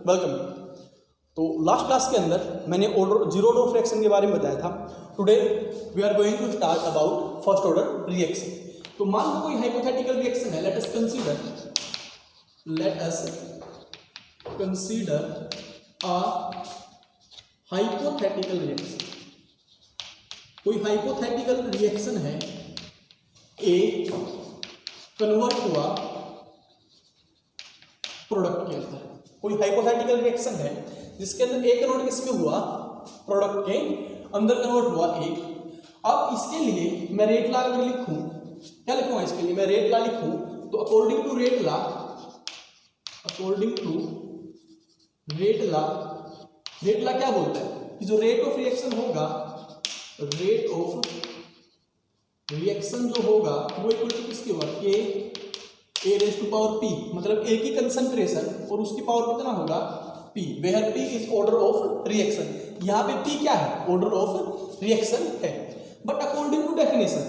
Welcome. तो last class के अंदर मैंने जीरो ऑर्डर फ्रैक्शन के बारे में बताया था। Today we are going to start about first order reaction. तो मान लो कोई हाइपोथेटिकल रिएक्शन है, let us consider a hypothetical reaction. कोई हाइपोथेटिकल रिएक्शन है, ए कन्वर्ट हुआ प्रोडक्ट के अंदर। कोई हाइपोथेटिकल रिएक्शन है जिसके अंदर ए कन्वर्ट किसमें हुआ, प्रोडक्ट के अंदर कन्वर्ट हुआ ए। अब इसके लिए मैं रेट लॉ अगर लिखूं, क्या लिखूंगा इसके लिए, मैं रेट लॉ लिखूं तो अकॉर्डिंग टू रेट लॉ क्या बोलता है कि जो रेट ऑफ रिएक्शन होगा, रेट ऑफ रिएक्शन जो होगा वो इक्वल टू किसके होगा, K A raise to power P, मतलब ए की कंसंट्रेशन और उसकी पावर कितना होगा, P, where P is order of reaction. यहाँ पे पी क्या है, ऑर्डर ऑफ रिएक्शन है। बट अकॉर्डिंग टू डेफिनेशन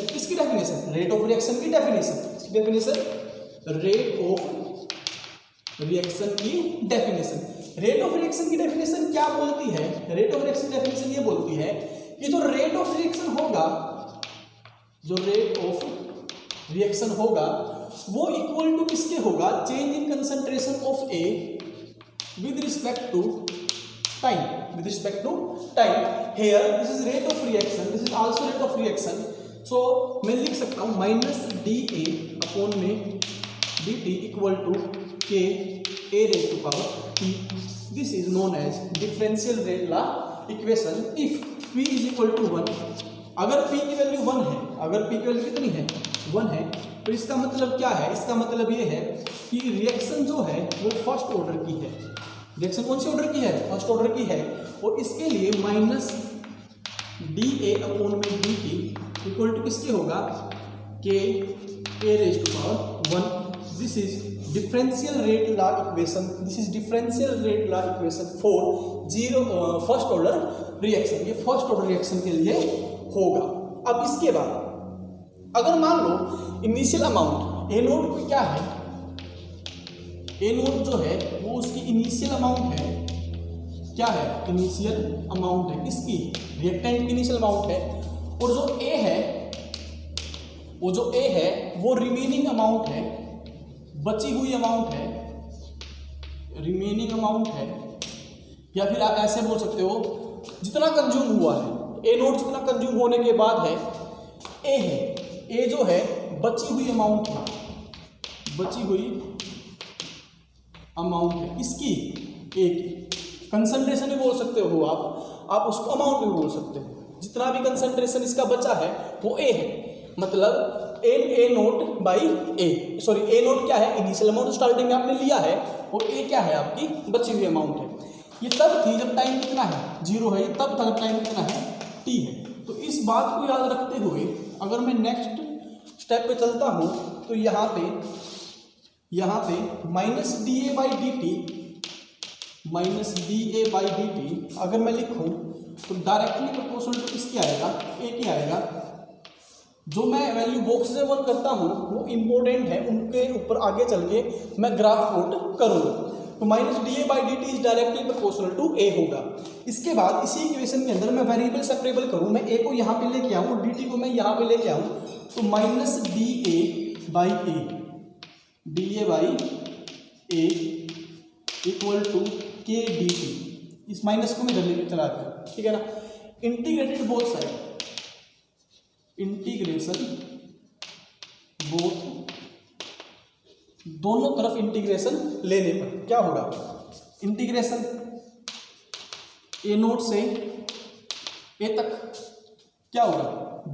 किसकी डेफिनेशन, रेट ऑफ रिएक्शन की डेफिनेशन, रेट ऑफ रिएक्शन की डेफिनेशन। रेट ऑफ रिएक्शन की डेफिनेशन क्या बोलती है, रेट ऑफ रिएक्शन डेफिनेशन ये बोलती है कि जो रेट ऑफ रिएक्शन होगा, जो रेट ऑफ रिएक्शन होगा वो इक्वल टू किसके होगा, change in concentration of A with respect to time, here this is rate of reaction, this is also rate of reaction. So मैं लिख सकता हूं माइनस डी ए अपॉन में D T equal to K A raise to power T. This is known as differential rate law equation if P is equal to 1। अगर P की value 1 है, अगर P की वैल्यू कितनी है, 1 है, तो इसका मतलब क्या है, इसका मतलब ये है कि रिएक्शन जो है वो फर्स्ट ऑर्डर की है। रिएक्शन कौन सी ऑर्डर की है, फर्स्ट ऑर्डर की है। और इसके लिए माइनस डी ए अपॉन में डी टी इक्वल टू किसके होगा, K A raise to power 1। This is differential rate law equation, for first order reaction. ये फर्स्ट ऑर्डर रिएक्शन के लिए होगा। अब इसके बाद अगर मान लो इनिशियल अमाउंट ए नोट पे क्या है, ए नोट जो है वो उसकी इनिशियल अमाउंट है, क्या है, इनिशियल अमाउंट है किसकी, रिएक्टेंट की इनिशियल अमाउंट है। और जो ए है वो रिमेनिंग अमाउंट है, बची हुई अमाउंट है, रिमेनिंग अमाउंट है, या फिर आप ऐसे बोल सकते हो जितना कंज्यूम हुआ है, ए नोट जितना कंज्यूम होने के बाद है, ए है, ए जो है बची हुई अमाउंट है, किसकी, ए की। कंसंट्रेशन भी बोल सकते हो आप उसको अमाउंट भी बोल सकते हो। जितना भी कंसंट्रेशन इसका बचा है वो ए है, मतलब ए नोट बाई ए नोट क्या है, इनिशियल अमाउंट स्टार्टिंग में आपने लिया है, और ए क्या है, आपकी बची हुई अमाउंट है। ये तब थी जब टाइम कितना है, 0 है, ये तब था जब टाइम कितना है, टी है। तो इस बात को याद रखते हुए अगर मैं नेक्स्ट स्टेप पे चलता हूँ तो यहाँ पे minus D A by D T अगर मैं लिखूँ तो डायरेक्टली प्रोपोर्शनल टू किसकी आएगा, ए की आएगा। जो मैं वैल्यू बॉक्स से 1 करता हूँ वो इम्पोर्टेंट है, उनके ऊपर आगे चल के मैं ग्राफ प्लॉट करूँगा। तो minus D A by D T is directly proportional to A होगा। इसके बाद इसी इक्वेशन के अंदर मैं वेरिएबल सेपरेबल करूँ, मैं ए को यहाँ पे लेके आऊँ और डी टी को मैं यहाँ पे लेके आऊँ, तो minus D A by A equal to K D T. इस माइनस को मैं इधर लेके चला गया, ठीक है ना। इंटीग्रेटेड बोथ साइड, दोनों तरफ इंटीग्रेशन लेने पर क्या होगा, इंटीग्रेशन ए नोट से ए तक क्या होगा,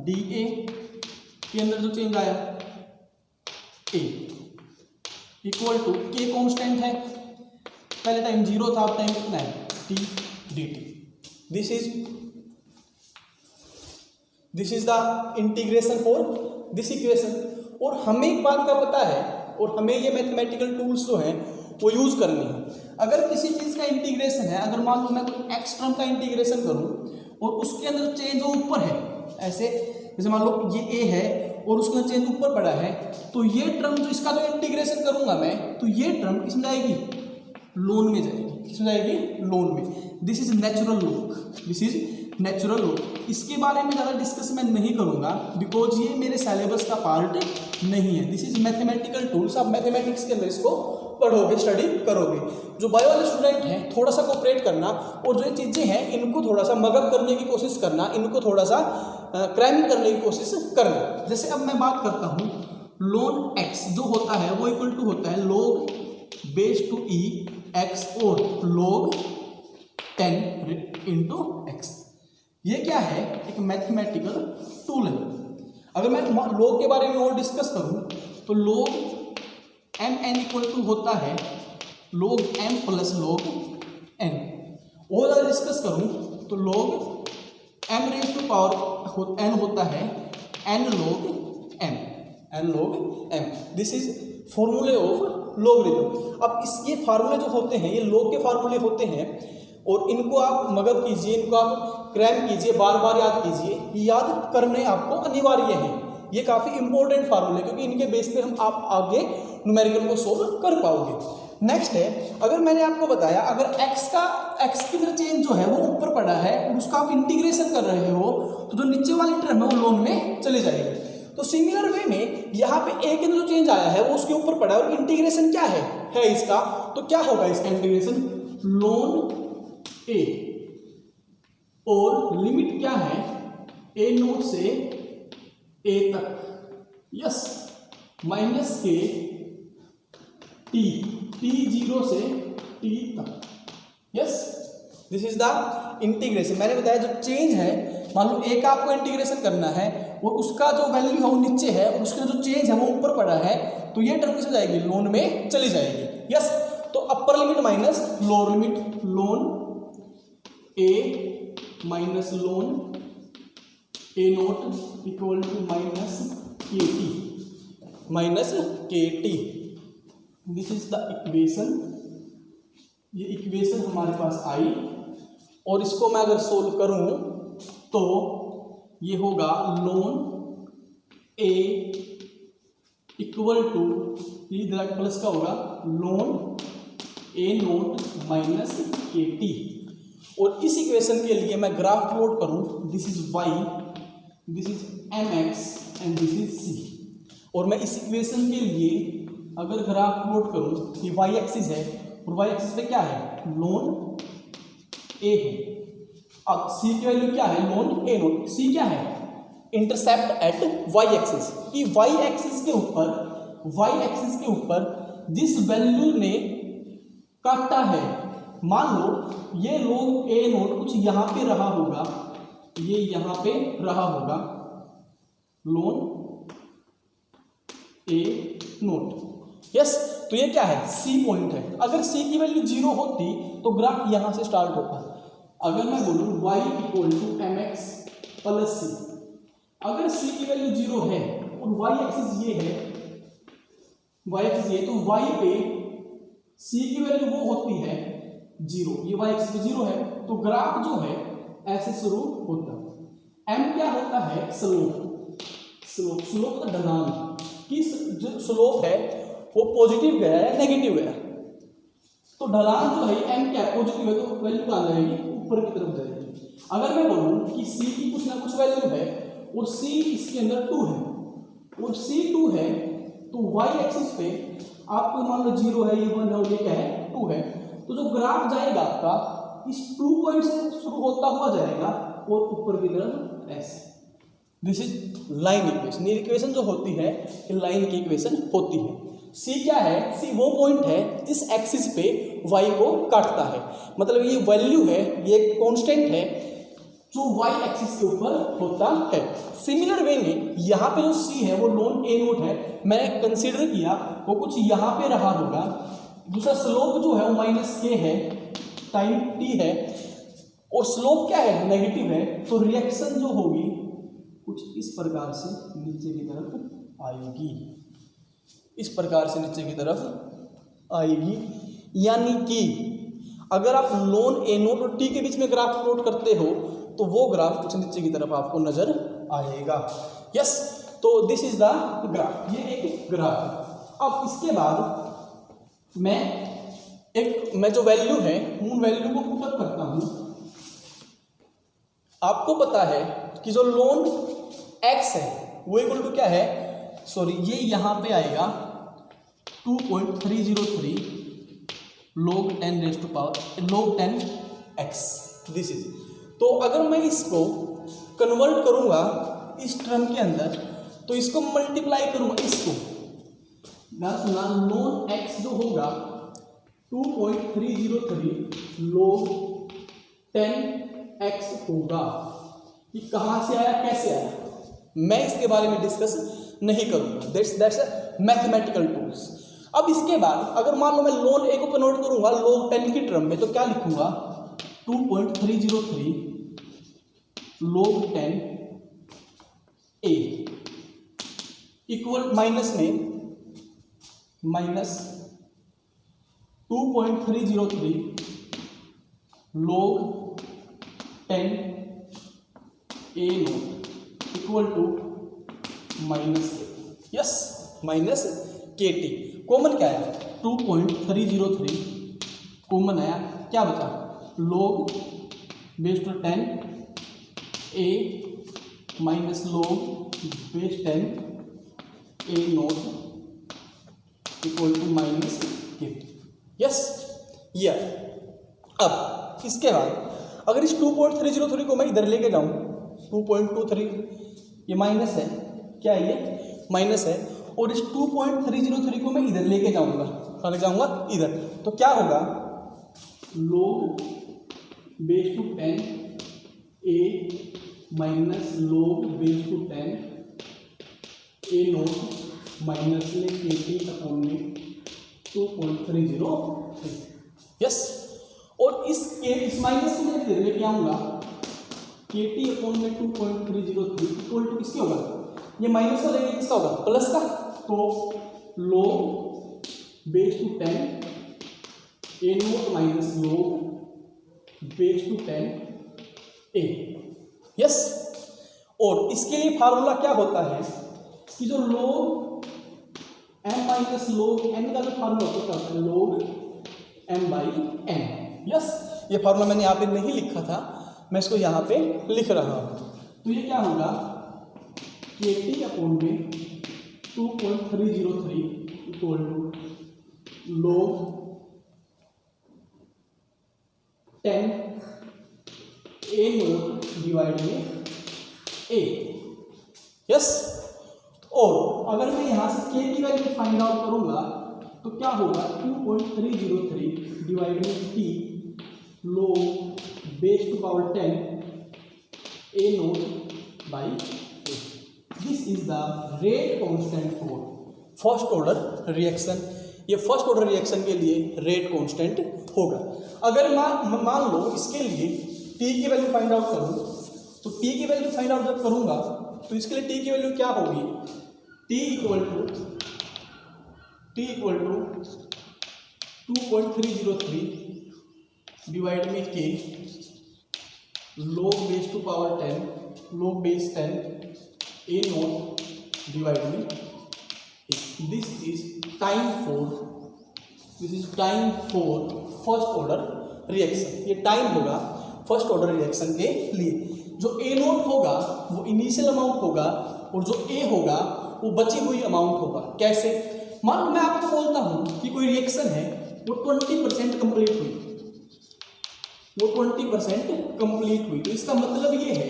डी ए के अंदर जो चेंज आया ए इक्वल टू के कांस्टेंट है, पहले टाइम 0 था, अब टाइम कितना है, T D T. This is the integration for this equation. और हमें एक बात का पता है, और हमें ये मैथमेटिकल टूल्स जो हैं वो यूज़ करनी है। अगर किसी चीज़ का इंटीग्रेशन है, अगर मान लो मैं कोई एक्स टर्म का इंटीग्रेशन करूं और उसके अंदर चेंज जो ऊपर है, ऐसे जैसे मान लो ये ए है और उसका चेंज ऊपर पड़ा है, तो ये टर्म जो इसका जो इंटीग्रेशन करूंगा मैं, तो ये टर्म किसमें जाएगी, लोन में जाएगी। किसमें जाएगी, लोन में। This is natural log, this is natural log. इसके बारे में ज़्यादा डिस्कस मैं नहीं करूंगा बिकॉज ये मेरे सिलेबस का पार्ट नहीं है। दिस इज मैथमेटिकल टूल्स, आप मैथमेटिक्स के अंदर इसको पढ़ोगे, स्टडी करोगे। जो बायो वाले स्टूडेंट हैं थोड़ा सा कोऑपरेट करना, और जो ये चीज़ें हैं इनको थोड़ा सा मगअप करने की कोशिश करना, इनको थोड़ा सा क्रैमिंग करने की कोशिश करना। जैसे अब मैं बात करता हूँ, ln x जो होता है वो इक्वल टू होता है log base two e x और log 10 इंटू x। ये क्या है, एक मैथमेटिकल टूल है। अगर मैं log के बारे में और डिस्कस करूं तो log mn इक्वल टू होता है log m plus log n। और अगर डिस्कस करूं तो log m raise to power n होता है n log m, n log m। This is formulae of logarithm. अब ये फार्मूले जो होते हैं ये log के फार्मूले होते हैं, और इनको आप मगअप कीजिए, इनको आप क्रैम कीजिए, बार बार याद कीजिए। ये याद करने आपको अनिवार्य है, ये काफ़ी इंपॉर्टेंट फार्मूले, क्योंकि इनके बेस पे हम आप आगे न्यूमेरिकल को सोल्व कर पाओगे। नेक्स्ट है, अगर मैंने आपको बताया अगर x की चेंज जो है वो ऊपर पड़ा है और उसका आप इंटीग्रेशन कर रहे हो, तो जो नीचे वाली टर्म है वो लोन में चले जाएगी। तो सिमिलर वे में यहाँ पे a के अंदर जो चेंज आया है वो उसके ऊपर पड़ा है, और इंटीग्रेशन क्या है इसका, तो क्या होगा इसका इंटीग्रेशन, लोन a, और लिमिट क्या है a नोट से a तक, यस, माइनस के t 0 से t तक, yes. This is the integration. मैंने बताया जो चेंज है, मान लो a का आपको इंटीग्रेशन करना है और उसका जो वैल्यू है वो नीचे है और उसका जो चेंज है वो ऊपर पड़ा है, तो ये टर्म किसमें जाएगी, लोन में चली जाएगी, यस। तो upper limit minus lower limit, ln a minus ln a naught equal to minus K T. This is the equation. ये इक्वेशन हमारे पास आई, और इसको मैं अगर सोल्व करूं तो ये होगा लोन a इक्वल टू, ये डायरेक्ट प्लस का होगा, loan a naught minus K T. और इस इक्वेशन के लिए मैं ग्राफ प्लॉट करूं, this is y, this is mx and this is c। और मैं इस इक्वेशन के लिए अगर ग्राफ प्लॉट करूं, ये y एक्सिस है और y एक्सिस पे क्या है, लोन a है। अब c की वैल्यू क्या है, लोन a नोट। c क्या है, इंटरसेप्ट एट y एक्सिस, कि y एक्सिस के ऊपर जिस वैल्यू ने काटा है, मान लो ये लोग a नोट कुछ यहाँ पे रहा होगा, ये यहाँ पे रहा होगा, लोन a नोट, यस। तो ये क्या है, c पॉइंट है। अगर c की वैल्यू 0 होती तो ग्राफ यहाँ से स्टार्ट होता। अगर मैं बोलूँ y equal to mx plus c, अगर c की वैल्यू 0 है और y एक्सिस ये है, y एक्सिस ये, तो y पे c की वैल्यू वो होती है 0, ये y एक्सिस पे 0 है, तो ग्राफ जो है ऐसे शुरू होता है। m क्या होता है, स्लोप का ढलान, कि जो स्लोप है वो पॉजिटिव गया है नेगेटिव गया, तो ढलान जो है m क्या है, पॉजिटिव है, तो वैल्यू कहाँ जाएगी, ऊपर की तरफ जाएगी। अगर मैं बोलूँ कि c की कुछ ना कुछ वैल्यू है और c इसके अंदर 2 है और c 2 है, तो y एक्सिस पे आपको मान लो 0 है, ये 1 है और ये क्या है, 2 है, तो जो ग्राफ जाएगा आपका इस 2 पॉइंट से शुरू होता हुआ जाएगा और ऊपर की तरफ ऐसे। This is line equation. ये इक्वेशन जो होती है ये लाइन की इक्वेशन होती है। c क्या है, c वो पॉइंट है जिस एक्सिस पे y को काटता है, मतलब ये वैल्यू है, ये कांस्टेंट है जो y एक्सिस के ऊपर होता है। सिमिलर वे में यहाँ पे जो c है वो लोन a नोट है, मैंने कंसीडर किया वो कुछ यहाँ पे रहा होगा। दूसरा स्लोप जो है वो माइनस k है, टाइम t है, और स्लोप क्या है, नेगेटिव है, तो रिएक्शन जो होगी कुछ इस प्रकार से नीचे की तरफ आएगी, इस प्रकार से नीचे की तरफ आएगी। यानी कि अगर आप लोन a नोट और t के बीच में ग्राफ प्लॉट करते हो तो वो ग्राफ कुछ नीचे की तरफ आपको नजर आएगा, यस। तो दिस इज द ग्राफ, ये एक ग्राफ है। अब इसके बाद मैं जो वैल्यू है उन वैल्यू को पुटअप करता हूं। आपको पता है कि जो लोन x है वो इक्वल टू क्या है, सॉरी ये यहां पे आएगा 2.303 log 10 raise to power log 10x this is. तो अगर मैं इसको कन्वर्ट करूंगा इस टर्म के अंदर तो इसको मल्टीप्लाई करूंगा, इसको सुना log x जो होगा 2.303 log 10x होगा। ये कहाँ से आया, कैसे आया, मैं इसके बारे में डिस्कस नहीं करूंगा, दैट्स मैथमेटिकल टूल्स। अब इसके बाद अगर मान लो मैं log a को कन्वर्ट करूंगा log 10 की टर्म में तो क्या लिखूंगा 2.303 log 10 a इक्वल माइनस में minus 2.303 log 10 a naught equal to minus yes minus K T. Common क्या है 2.303 कॉमन आया, क्या बचा log base to 10 a minus log base 10 a naught equal to minus K T. Yes ये। अब इसके बाद अगर इस 2.303 को मैं इधर लेके जाऊं 2.23 ये माइनस है, क्या है ये माइनस है, और इस 2.303 को मैं इधर लेके जाऊंगा, कहाँ ले जाऊंगा इधर, तो क्या होगा log base to 10 a minus log base to 10 a naught minus में के टी अपॉन में 2.303 यस। और इस माइनस को मैं इधर लेके आऊंगा के टी अपॉन में 2.303 इक्वल टू किसके होगा, ये माइनस वाला ये किसका होगा प्लस का, तो log base to 10 a naught minus log base to 10 a yes. और इसके लिए फार्मूला क्या होता है कि जो log m minus log n का जो फार्मूला होता है log m by n yes. ये फार्मूला मैंने यहाँ पे नहीं लिखा था, मैं इसको यहाँ पे लिख रहा हूँ। तो ये क्या होगा के टी अपॉन में 2.303 equal to log 10 a naught divide में a यस। और अगर मैं यहाँ से k की वैल्यू फाइंड आउट करूँगा तो क्या होगा 2.303 डिवाइड में t log base to power 10 a naught by a। This is the rate constant for first order reaction. ये फर्स्ट ऑर्डर रिएक्शन के लिए रेट कांस्टेंट होगा। अगर मान लो इसके लिए t की वैल्यू फाइंड आउट करूँ तो t की वैल्यू फाइंड आउट जब करूँगा तो इसके लिए t की वैल्यू क्या होगी, t इक्वल टू 2.303 डिवाइड में k log base to power 10 log base 10 a naught divide में this is time for first order reaction. ये टाइम होगा फर्स्ट ऑर्डर रिएक्शन के लिए। जो a नोट होगा वो इनिशियल अमाउंट होगा और जो a होगा वो बची हुई अमाउंट होगा। कैसे, मान लो मैं आपको बोलता हूँ कि कोई रिएक्शन है वो 20% कंप्लीट हुई, वो 20% कंप्लीट हुई, तो इसका मतलब ये है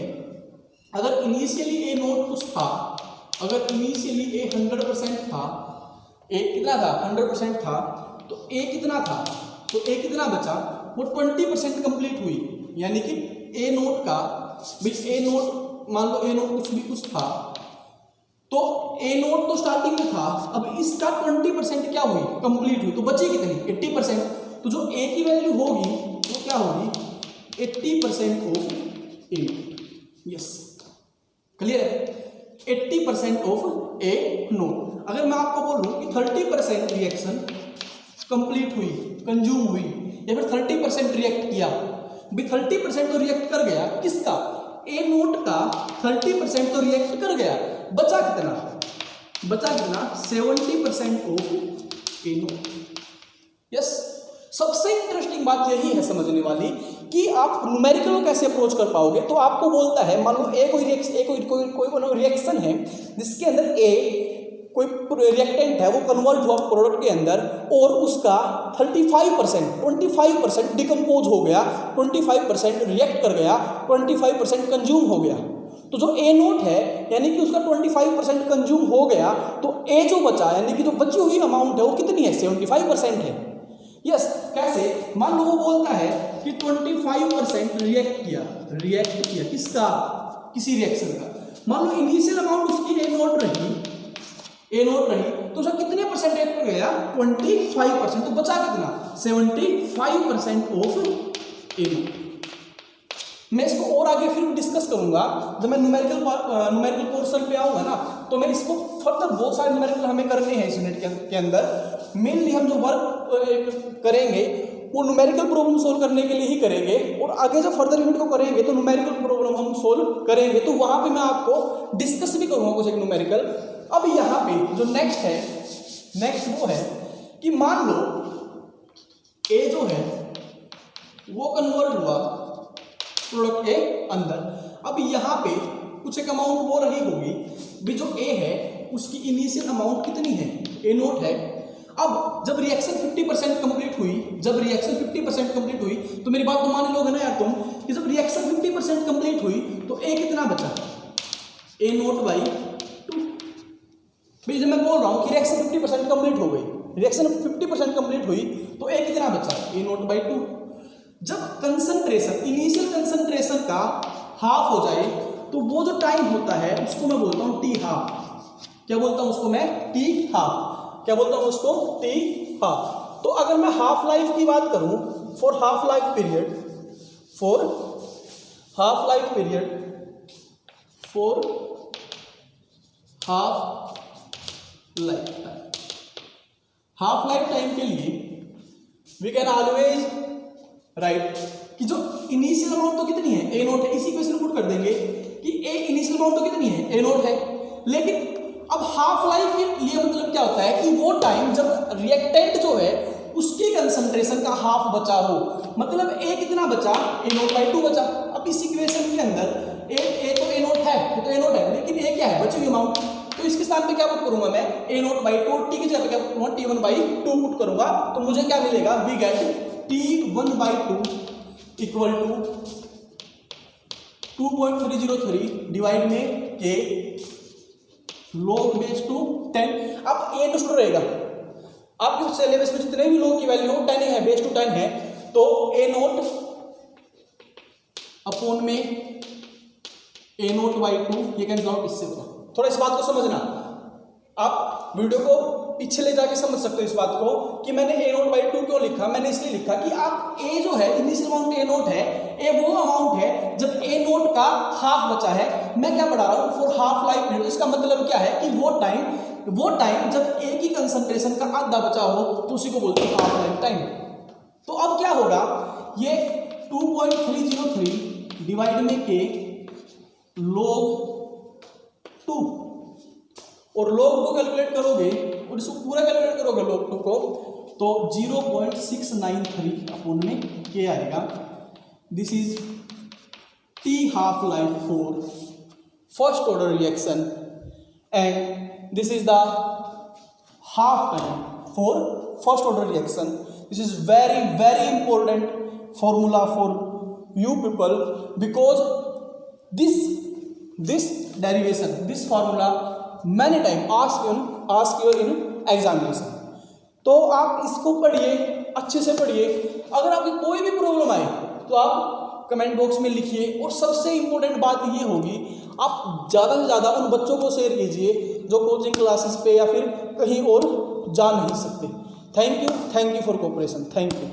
अगर इनिशियली ए नोट कुछ था, अगर इनिशियली ए 100% था, ए कितना था 100% था, तो ए कितना था, तो ए कितना बचा, वो 20% कंप्लीट हुई। यानी कि ए नोट का ए नोट मान लो ए नोट कुछ था, तो ए नोट तो स्टार्टिंग में था, अब इसका 20% क्या हुई कंप्लीट हुई, तो बची कितनी 80%। तो जो ए की वैल्यू होगी वो क्या होगी 80% of A note. Yes clear है, 80% ऑफ ए नोट। अगर मैं आपको बोलूं कि 30% रिएक्शन कंप्लीट हुई, कंज्यूम हुई, या फिर 30% रिएक्ट किया, भी 30% तो रिएक्ट कर गया, किसका ए नोट का 30% तो रिएक्ट कर गया, बचा कितना 70% ऑफ ए नोट। यस, सबसे इंटरेस्टिंग बात यही है समझने वाली कि आप न्यूमेरिकल को कैसे अप्रोच कर पाओगे। तो आपको बोलता है, मान लो कोई रिएक्शन है जिसके अंदर कोई रिएक्टेंट है, वो कन्वर्ट हुआ प्रोडक्ट के अंदर और उसका 25% डिकम्पोज हो गया, 25% रिएक्ट कर गया, 25% कंज्यूम हो गया। तो जो ए नोट है यानी कि उसका 25% कंज्यूम हो गया, तो ए जो बचा यानी कि जो बची हुई अमाउंट है वो कितनी है, 75% है। यस, कैसे, मान लो वो बोलता है कि 25% रिएक्ट किया किसका, किसी रिएक्शन का। मान लो इनिशियल अमाउंट उसकी ए नोट रही तो उसका कितने परसेंट रिएक्ट कर गया, 25%, तो बचा कितना, 75% ऑफ ए नोट। मैं इसको और आगे फिर डिस्कस करूंगा जब मैं न्यूमेरिकल पोर्शन पे आऊंगा ना, तो मैं इसको फर्दर बहुत सारे न्यूमेरिकल हमें करने हैं इस यूनिट के अंदर। मेनली हम जो वर्क करेंगे वो न्यूमेरिकल प्रॉब्लम सोल्व करने के लिए ही करेंगे, और आगे जब फर्दर यूनिट को करेंगे तो न्यूमेरिकल प्रॉब्लम हम सोल्व करेंगे, तो वहां पे मैं आपको डिस्कस भी करूंगा कुछ एक न्यूमेरिकल। अब यहाँ पे जो नेक्स्ट वो है कि मान लो ए जो है वो कन्वर्ट हुआ प्रोडक्ट के अंदर। अब यहाँ पे कुछ एक अमाउंट वो रही होगी भी, जो ए है उसकी इनिशियल अमाउंट कितनी है, ए नोट है। अब जब रिएक्शन 50% कंप्लीट हुई, तो मेरी बात तो मान लोगे ना यार तुम, कि जब रिएक्शन 50% कंप्लीट हुई तो ए कितना बचा, ए नोट बाई 2। भाई जब मैं बोल रहा हूँ कि रिएक्शन 50% कंप्लीट हो गई, रिएक्शन 50% कंप्लीट हुई तो ए कितना बचा, ए नोट बाई 2। जब कंसंट्रेशन, इनिशियल कंसंट्रेशन का हाफ हो जाए तो वो जो टाइम होता है उसको मैं बोलता हूँ टी हाफ। क्या बोलता हूँ उसको मैं, टी हाफ। क्या बोलता हूँ उसको, टी हाफ। तो अगर मैं हाफ लाइफ की बात करूँ, for half life period half life time के लिए वी कैन ऑलवेज राइट कि जो इनिशियल अमाउंट तो कितनी है, ए नोट है। इसी को पुट कर देंगे कि ए इनिशियल अमाउंट तो कितनी है, ए नोट है। लेकिन अब हाफ लाइफ के लिए मतलब क्या होता है कि वो टाइम जब रिएक्टेंट जो है उसकी कंसंट्रेशन का हाफ बचा हो, मतलब ए कितना बचा, ए नोट बाई 2 बचा। अब इस इक्वेशन के अंदर ए तो ए नोट है, ये तो ए नोट है, लेकिन ए क्या है, बची हुई अमाउंट। तो इसके साथ में क्या पुट करूंगा मैं, ए नोट बाई 2, टी की जगह क्या पुट करूंगा, T1 बाई 2 पुट करूंगा। तो मुझे क्या मिलेगा, we get T1 by 2 equal to 2.303 divide में के log बेस टू 10। अब ए तो रहेगा, आपके सिलेबस में जितने भी log की वैल्यू हो 10 है, बेस टू 10 है, तो ए नोट अपॉन में ए नोट बाई 2 ये कैंसिल आउट इससे होगा। थोड़ा इस बात को समझना, आप वीडियो को पीछे ले जाके समझ सकते हो इस बात को कि मैंने ए नोट बाई 2 क्यों लिखा। मैंने इसलिए लिखा कि आप ए जो है इनिशियल अमाउंट ए नोट है, ए वो अमाउंट है जब ए नोट का हाफ बचा है। मैं क्या पढ़ा रहा हूँ, फॉर हाफ लाइफ पीरियड। इसका मतलब क्या है कि वो टाइम जब ए की कंसंट्रेशन का आधा बचा हो तो उसी को बोलते हैं हाफ लाइफ टाइम। तो अब क्या होगा, ये 2.303 डिवाइड में के log 2, और log 2 कैलकुलेट करोगे और इसको पूरा कैलकुलेट करोगे log 2 को, तो 0.693 अपॉन में के आएगा। This is T half life for first order reaction and this is the half time for first order reaction. This is very very important formula for you people because this derivation, this formula many time ask you in examination। तो आप इसको पढ़िए, अच्छे से पढ़िए। अगर आपकी कोई भी प्रॉब्लम आए तो आप कमेंट बॉक्स में लिखिए, और सबसे इंपॉर्टेंट बात ये होगी, आप ज़्यादा से ज़्यादा उन बच्चों को शेयर कीजिए जो कोचिंग क्लासेस पे या फिर कहीं और जा नहीं सकते। Thank you for cooperation, thank you.